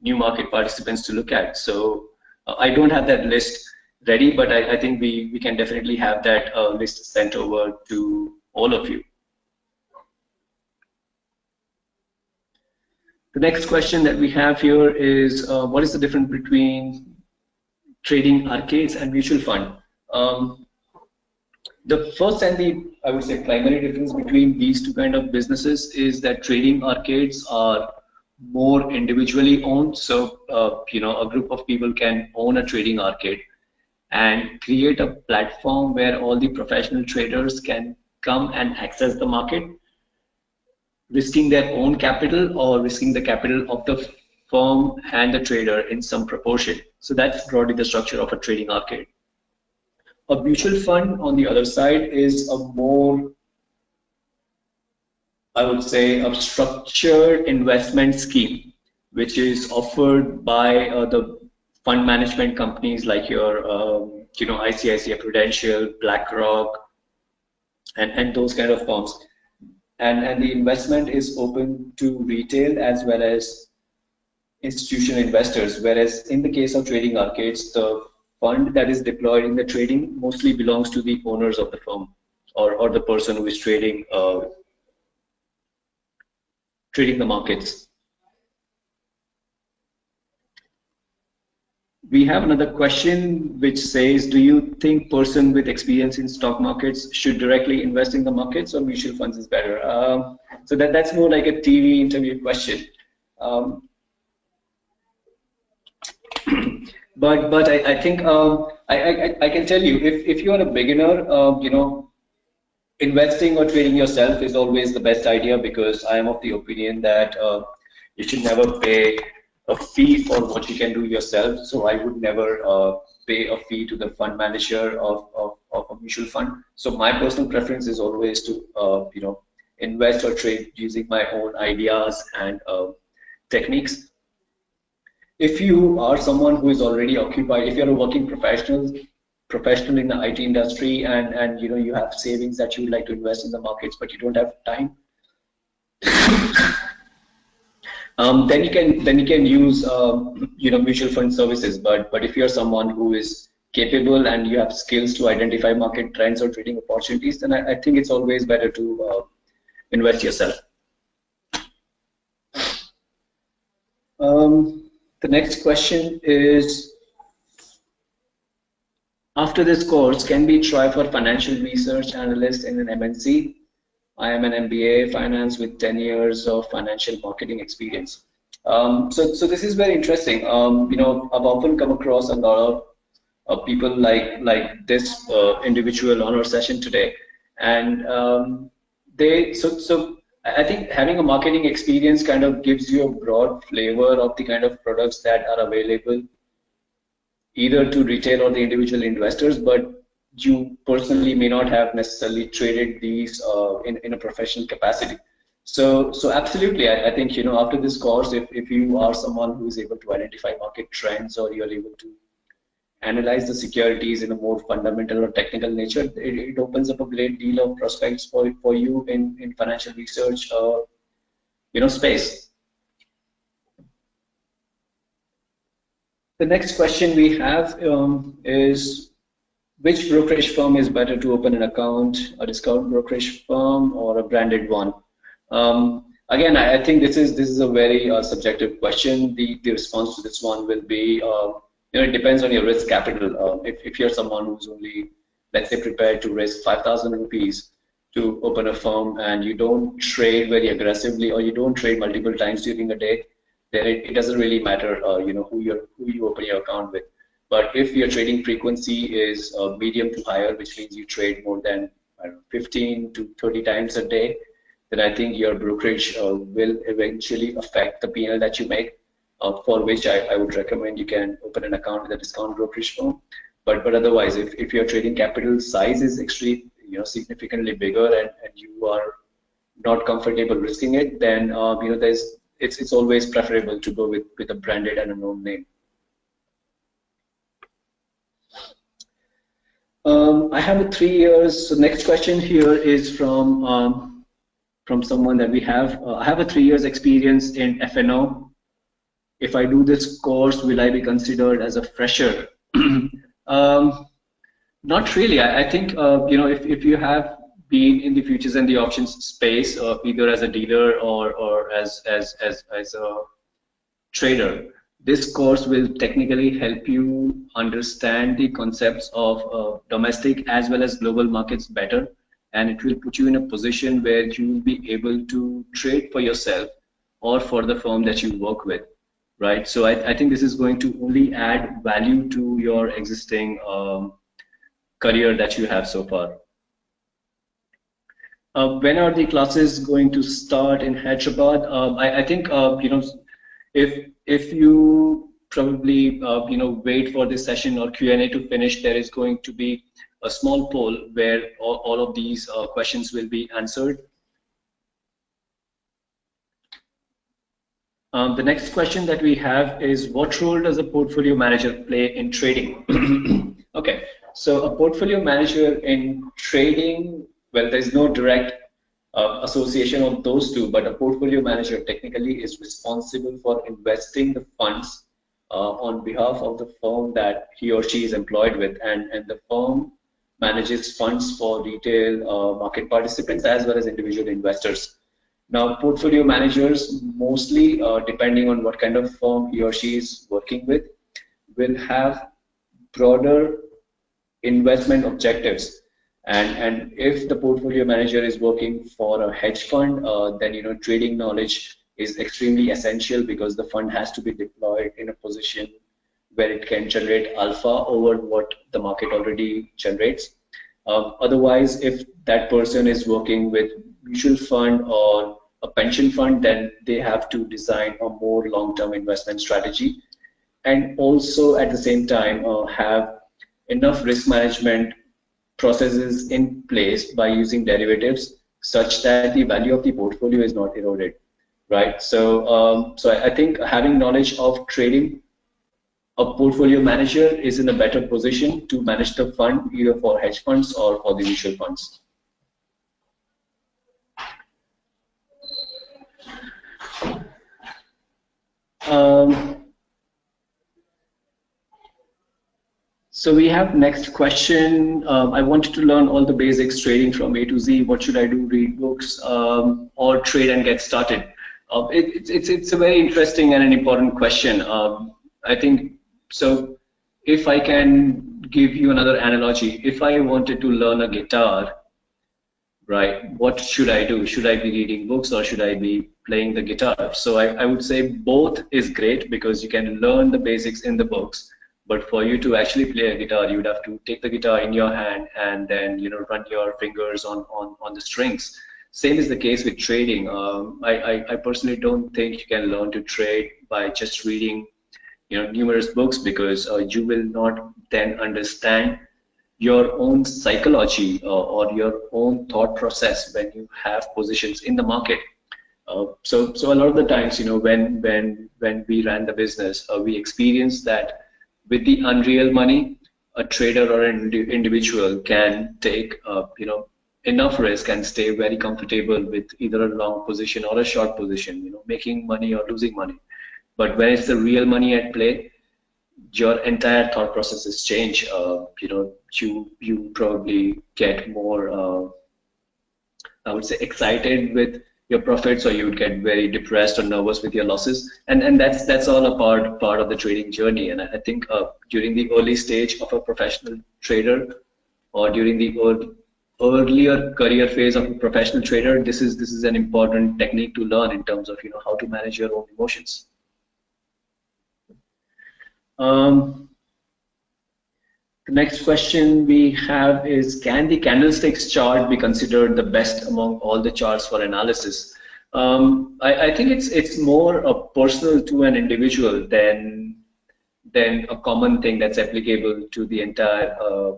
new market participants to look at. So I don't have that list ready, but I think we can definitely have that list sent over to all of you. The next question that we have here is, what is the difference between trading arcades and mutual fund? The first and I would say, primary difference between these two kind of businesses is that trading arcades are more individually owned. So, a group of people can own a trading arcade and create a platform where all the professional traders can come and access the market, risking their own capital or risking the capital of the firm and the trader in some proportion. So that's broadly the structure of a trading arcade. A mutual fund, on the other side, is a more, I would say, a structured investment scheme, which is offered by the fund management companies like your, ICICI Prudential, BlackRock, and those kind of firms. And the investment is open to retail as well as institutional investors, whereas in the case of trading arcades, the fund that is deployed in the trading mostly belongs to the owners of the firm or the person who is trading the markets. We have another question which says, do you think person with experience in stock markets should directly invest in the markets or mutual funds is better? So that's more like a TV interview question. But I think I can tell you, if you are a beginner, investing or trading yourself is always the best idea, because I am of the opinion that you should never pay a fee for what you can do yourself. So I would never pay a fee to the fund manager of a mutual fund. So my personal preference is always to invest or trade using my own ideas and techniques. If you are someone who is already occupied, if you're a working professional in the IT industry, and you have savings that you would like to invest in the markets, but you don't have time, then you can use mutual fund services. But if you're someone who is capable and you have skills to identify market trends or trading opportunities, then I think it's always better to invest yourself. The next question is, after this course, can we try for financial research analyst in an MNC? I am an MBA finance with 10 years of financial marketing experience. So this is very interesting. I've often come across a lot of people like this individual on our session today, and so I think having a marketing experience kind of gives you a broad flavor of the kind of products that are available either to retail or the individual investors, but you personally may not have necessarily traded these in a professional capacity. So absolutely, I think after this course, if you are someone who is able to identify market trends, or you're able to analyze the securities in a more fundamental or technical nature, it opens up a great deal of prospects for you in financial research space. The next question we have is, which brokerage firm is better to open an account, a discount brokerage firm or a branded one? Again, I think this is a very subjective question. The response to this one will be, it depends on your risk capital. If you're someone who's only, let's say, prepared to risk 5,000 rupees to open a firm, and you don't trade very aggressively, or you don't trade multiple times during a day, then it doesn't really matter, who you open your account with. But if your trading frequency is medium to higher, which means you trade more than 15 to 30 times a day, then I think your brokerage will eventually affect the P&L that you make. For which I would recommend you can open an account with a discount brokerage firm. But otherwise, if your trading capital size is extremely, significantly bigger, and you are not comfortable risking it, then it's always preferable to go with a branded and a known name. I have a 3 years. So next question here is from someone that we have. I have a 3 years experience in FNO. If I do this course, will I be considered as a fresher? Not really. I think if you have been in the futures and the options space, either as a dealer or as a trader, this course will technically help you understand the concepts of domestic as well as global markets better, and it will put you in a position where you will be able to trade for yourself or for the firm that you work with, right? So I think this is going to only add value to your existing career that you have so far. When are the classes going to start in Hyderabad? I think if you probably wait for this session or Q&A to finish, there is going to be a small poll where all of these questions will be answered. The next question that we have is, what role does a portfolio manager play in trading? Okay, so a portfolio manager in trading, well, there's no direct association of those two, but a portfolio manager technically is responsible for investing the funds on behalf of the firm that he or she is employed with, and the firm manages funds for retail market participants as well as individual investors. Now, portfolio managers, mostly depending on what kind of firm he or she is working with, will have broader investment objectives. And if the portfolio manager is working for a hedge fund, then trading knowledge is extremely essential, because the fund has to be deployed in a position where it can generate alpha over what the market already generates. Otherwise, if that person is working with mutual fund or a pension fund, then they have to design a more long-term investment strategy, and also at the same time have enough risk management processes in place by using derivatives such that the value of the portfolio is not eroded, right? So, I think having knowledge of trading, a portfolio manager is in a better position to manage the fund either for hedge funds or for the mutual funds. So we have next question. I wanted to learn all the basics trading from A to Z. What should I do? Read books or trade and get started? It's a very interesting and an important question. I think so. If I can give you another analogy, if I wanted to learn a guitar, right, what should I do? Should I be reading books or should I be playing the guitar? So I would say both is great, because you can learn the basics in the books, but for you to actually play a guitar, you would have to take the guitar in your hand and then run your fingers on the strings. Same is the case with trading. I personally don't think you can learn to trade by just reading numerous books, because you will not then understand your own psychology or your own thought process when you have positions in the market. So a lot of the times, when we ran the business, we experienced that with the unreal money, a trader or an individual can take enough risk and stay very comfortable with either a long position or a short position, making money or losing money. But when it's the real money at play, your entire thought processes change. You probably get more, I would say, excited with your profits, or you would get very depressed or nervous with your losses, and that's all a part of the trading journey. And I think during the early stage of a professional trader, or during the earlier career phase of a professional trader, this is an important technique to learn in terms of how to manage your own emotions. The next question we have is, can the candlesticks chart be considered the best among all the charts for analysis? I think it's more personal to an individual than a common thing that's applicable to the entire,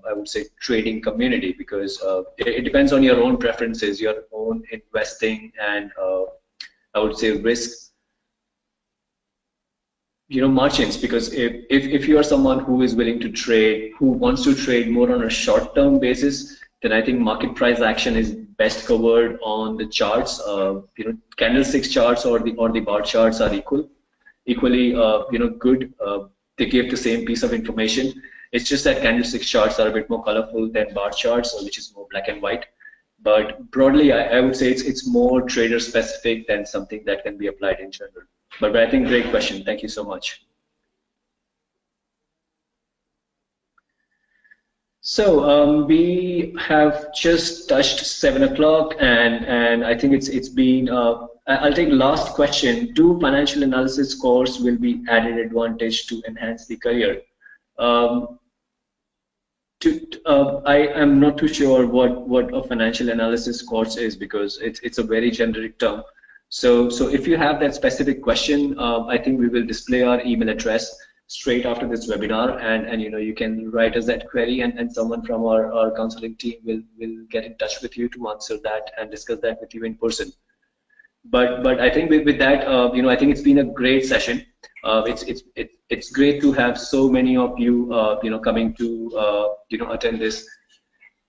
I would say, trading community, because it depends on your own preferences, your own investing and I would say risk margins, because if you are someone who is willing to trade, who wants to trade more on a short-term basis, then I think market price action is best covered on the charts. Candlestick charts or the bar charts are equally good. They give the same piece of information. It's just that candlestick charts are a bit more colorful than bar charts, which is more black and white. But broadly, I would say it's more trader specific than something that can be applied in general. But I think great question. Thank you so much. So we have just touched 7 o'clock, and I think it's been. I'll take last question. Do financial analysis course will be added advantage to enhance the career? Um, I am not too sure what a financial analysis course is, because it's a very generic term. So if you have that specific question, I think we will display our email address straight after this webinar, and you can write us that query, and someone from our counseling team will get in touch with you to answer that and discuss that with you in person. But I think with that, I think it's been a great session. It's great to have so many of you coming to attend this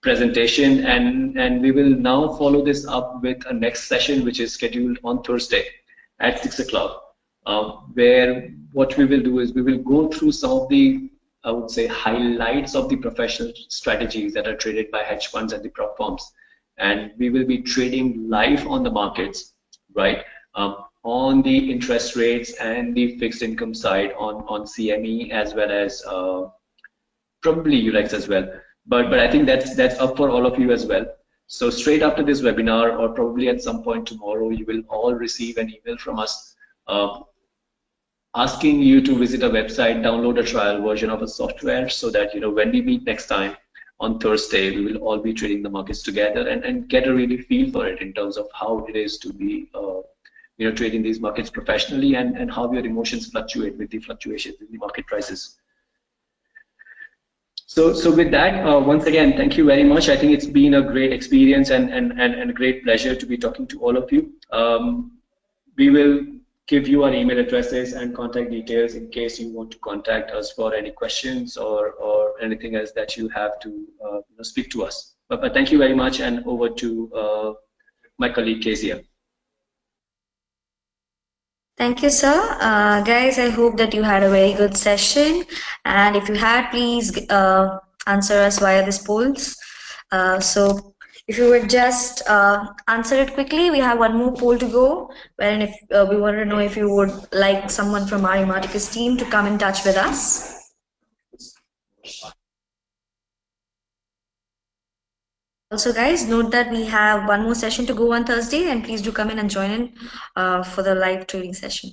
presentation, and we will now follow this up with a next session, which is scheduled on Thursday at 6 o'clock, where what we will do is we will go through some of the, I would say, highlights of the professional strategies that are traded by hedge funds and the prop firms, and we will be trading live on the markets, right? On the interest rates and the fixed income side, on CME, as well as probably ULEX as well. But I think that's up for all of you as well. So straight after this webinar, or probably at some point tomorrow, you will all receive an email from us asking you to visit a website, download a trial version of a software, so that when we meet next time on Thursday, we will all be trading the markets together and get a really feel for it in terms of how it is to be trading these markets professionally, and how your emotions fluctuate with the fluctuations in the market prices. So with that, once again, thank you very much. I think it's been a great experience and a great pleasure to be talking to all of you. We will give you our email addresses and contact details in case you want to contact us for any questions or anything else that you have to speak to us. But thank you very much, and over to my colleague Kezia. Thank you, sir. Guys, I hope that you had a very good session. And if you had, please answer us via this polls. So if you would just answer it quickly, we have one more poll to go. Wherein if we want to know if you would like someone from our Ematicus team to come in touch with us. Also, guys, note that we have one more session to go on Thursday, and please do come in and join in for the live trading session.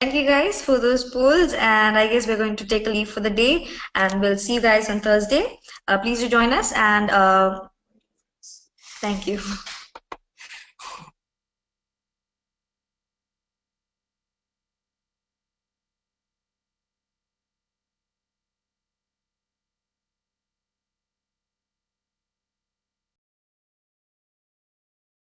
Thank you guys for those polls, and I guess we're going to take a leave for the day, and we'll see you guys on Thursday. Please do join us, and thank you.